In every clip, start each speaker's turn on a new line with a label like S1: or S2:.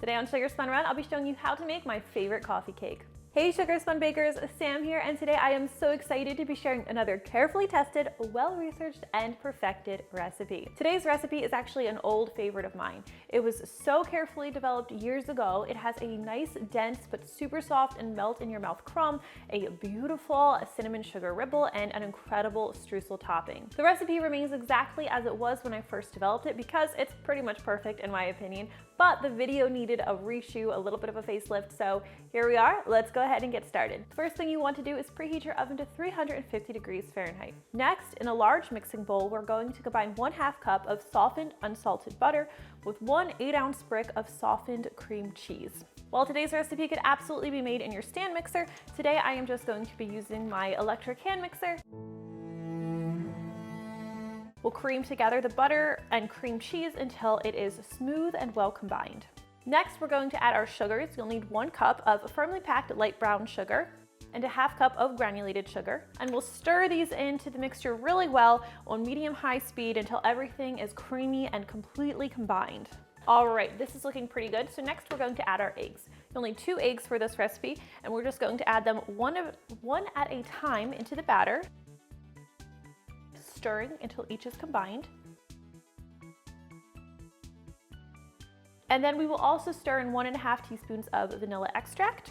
S1: Today on Sugar Spun Run, I'll be showing you how to make my favorite coffee cake. Hey Sugar Spun Bakers, Sam here, and today I am so excited to be sharing another carefully tested, well-researched, and perfected recipe. Today's recipe is actually an old favorite of mine. It was so carefully developed years ago. It has a nice, dense, but super soft and melt in your mouth crumb, a beautiful cinnamon sugar ripple, and an incredible streusel topping. The recipe remains exactly as it was when I first developed it because it's pretty much perfect in my opinion, but the video needed a reshoot, a little bit of a facelift, so here we are. Let's go ahead and get started. First thing you want to do is preheat your oven to 350 degrees Fahrenheit. Next, in a large mixing bowl, we're going to combine 1/2 cup of softened unsalted butter with 1 8-ounce brick of softened cream cheese. While today's recipe could absolutely be made in your stand mixer, today I am just going to be using my electric hand mixer. We'll cream together the butter and cream cheese until it is smooth and well combined. Next, we're going to add our sugars. You'll need 1 cup of firmly packed light brown sugar and a 1/2 cup of granulated sugar. And we'll stir these into the mixture really well on medium-high speed until everything is creamy and completely combined. All right, this is looking pretty good. So next we're going to add our eggs. You'll need 2 eggs for this recipe, and we're just going to add them one at a time into the batter, stirring until each is combined. And then we will also stir in 1½ teaspoons of vanilla extract.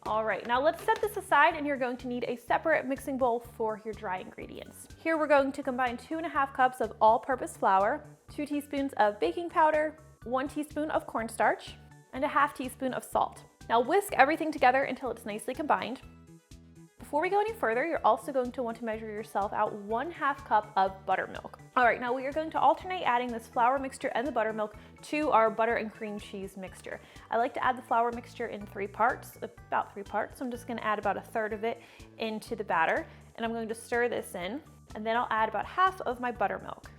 S1: All right, now let's set this aside, and you're going to need a separate mixing bowl for your dry ingredients. Here we're going to combine 2½ cups of all-purpose flour, 2 teaspoons of baking powder, 1 teaspoon of cornstarch, and a 1/2 teaspoon of salt. Now whisk everything together until it's nicely combined. Before we go any further, you're also going to want to measure yourself out 1/2 cup of buttermilk. All right, now we are going to alternate adding this flour mixture and the buttermilk to our butter and cream cheese mixture. I like to add the flour mixture in 3 parts, about 3 parts. So I'm just gonna add about 1/3 of it into the batter, and I'm going to stir this in, and then I'll add about 1/2 of my buttermilk.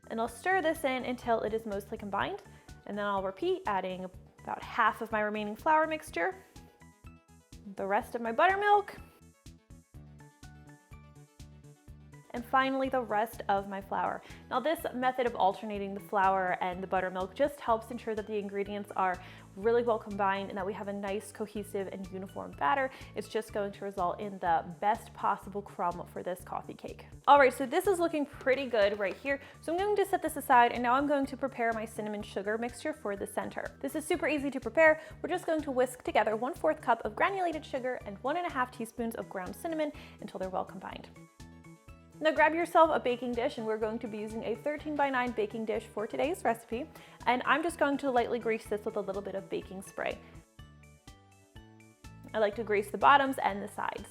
S1: And I'll stir this in until it is mostly combined, and then I'll repeat, adding about 1/2 of my remaining flour mixture, the rest of my buttermilk, and finally the rest of my flour. Now this method of alternating the flour and the buttermilk just helps ensure that the ingredients are really well combined and that we have a nice, cohesive, and uniform batter. It's just going to result in the best possible crumb for this coffee cake. All right, so this is looking pretty good right here. So I'm going to set this aside, and now I'm going to prepare my cinnamon sugar mixture for the center. This is super easy to prepare. We're just going to whisk together 1/4 cup of granulated sugar and 1½ teaspoons of ground cinnamon until they're well combined. Now grab yourself a baking dish, and we're going to be using a 13×9 baking dish for today's recipe. And I'm just going to lightly grease this with a little bit of baking spray. I like to grease the bottoms and the sides.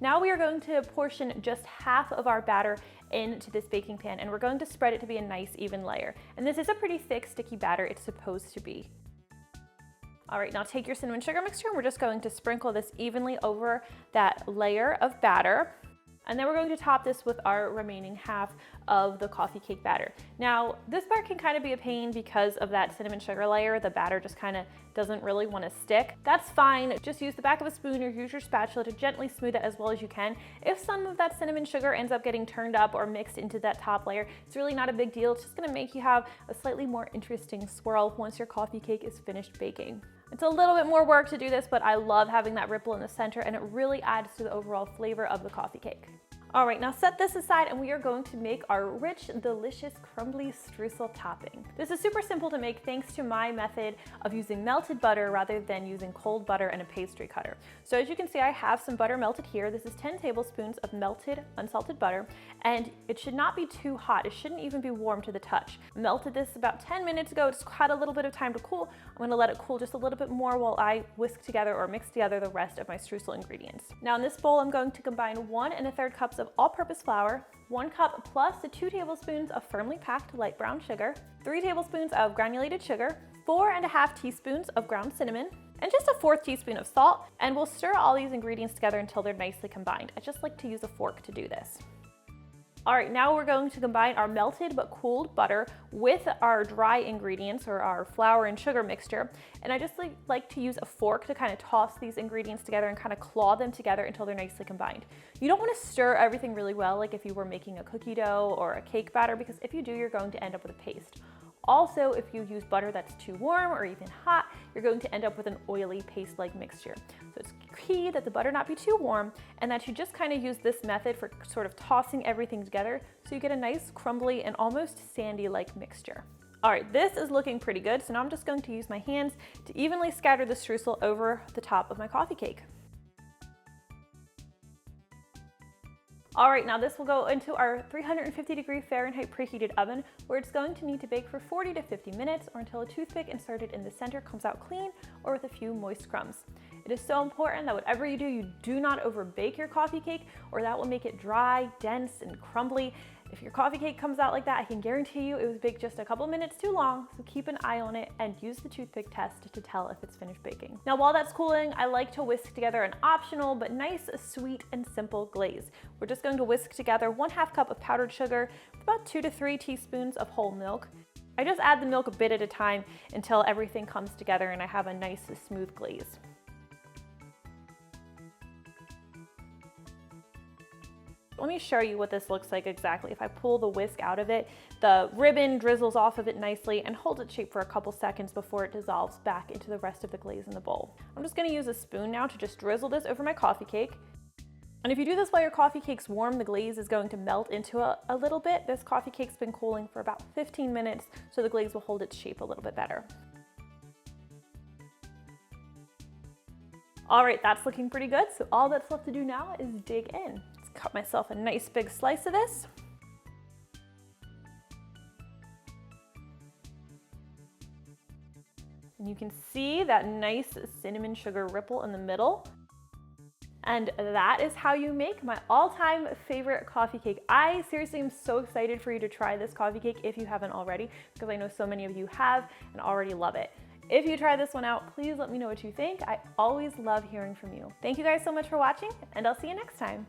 S1: Now we are going to portion just 1/2 of our batter into this baking pan, and we're going to spread it to be a nice even layer. And this is a pretty thick, sticky batter. It's supposed to be. All right, now take your cinnamon sugar mixture, and we're just going to sprinkle this evenly over that layer of batter. And then we're going to top this with our remaining 1/2 of the coffee cake batter. Now, this part can kind of be a pain because of that cinnamon sugar layer. The batter just kind of doesn't really want to stick. That's fine. Just use the back of a spoon or use your spatula to gently smooth it as well as you can. If some of that cinnamon sugar ends up getting turned up or mixed into that top layer, it's really not a big deal. It's just going to make you have a slightly more interesting swirl once your coffee cake is finished baking. It's a little bit more work to do this, but I love having that ripple in the center, and it really adds to the overall flavor of the coffee cake. All right, now set this aside, and we are going to make our rich, delicious, crumbly streusel topping. This is super simple to make thanks to my method of using melted butter rather than using cold butter and a pastry cutter. So as you can see, I have some butter melted here. This is 10 tablespoons of melted, unsalted butter, and it should not be too hot. It shouldn't even be warm to the touch. Melted this about 10 minutes ago. It's had a little bit of time to cool. I'm gonna let it cool just a little bit more while I whisk together or mix together the rest of my streusel ingredients. Now in this bowl, I'm going to combine 1 1/3 cups of all-purpose flour, 1 cup plus the 2 tablespoons of firmly packed light brown sugar, 3 tablespoons of granulated sugar, 4½ teaspoons of ground cinnamon, and just a 1/4 teaspoon of salt. And we'll stir all these ingredients together until they're nicely combined. I just like to use a fork to do this. All right, now we're going to combine our melted but cooled butter with our dry ingredients or our flour and sugar mixture. And I just like to use a fork to kind of toss these ingredients together and kind of claw them together until they're nicely combined. You don't want to stir everything really well like if you were making a cookie dough or a cake batter, because if you do, you're going to end up with a paste. Also, if you use butter that's too warm or even hot, you're going to end up with an oily paste-like mixture. So it's key that the butter not be too warm and that you just kind of use this method for sort of tossing everything together so you get a nice crumbly and almost sandy-like mixture. All right, this is looking pretty good, so now I'm just going to use my hands to evenly scatter the streusel over the top of my coffee cake. All right, now this will go into our 350° Fahrenheit preheated oven, where it's going to need to bake for 40 to 50 minutes or until a toothpick inserted in the center comes out clean or with a few moist crumbs. It is so important that whatever you do not overbake your coffee cake, or that will make it dry, dense, and crumbly. If your coffee cake comes out like that, I can guarantee you it was baked just a couple minutes too long, so keep an eye on it and use the toothpick test to tell if it's finished baking. Now, while that's cooling, I like to whisk together an optional but nice, sweet, and simple glaze. We're just going to whisk together 1/2 cup of powdered sugar with about 2 to 3 teaspoons of whole milk. I just add the milk a bit at a time until everything comes together and I have a nice, smooth glaze. Let me show you what this looks like exactly. If I pull the whisk out of it, the ribbon drizzles off of it nicely and holds its shape for a couple seconds before it dissolves back into the rest of the glaze in the bowl. I'm just gonna use a spoon now to just drizzle this over my coffee cake. And if you do this while your coffee cake's warm, the glaze is going to melt into a little bit. This coffee cake's been cooling for about 15 minutes, so the glaze will hold its shape a little bit better. All right, that's looking pretty good. So all that's left to do now is dig in. Let's cut myself a nice big slice of this. And you can see that nice cinnamon sugar ripple in the middle. And that is how you make my all-time favorite coffee cake. I seriously am so excited for you to try this coffee cake if you haven't already, because I know so many of you have and already love it. If you try this one out, please let me know what you think. I always love hearing from you. Thank you guys so much for watching, and I'll see you next time.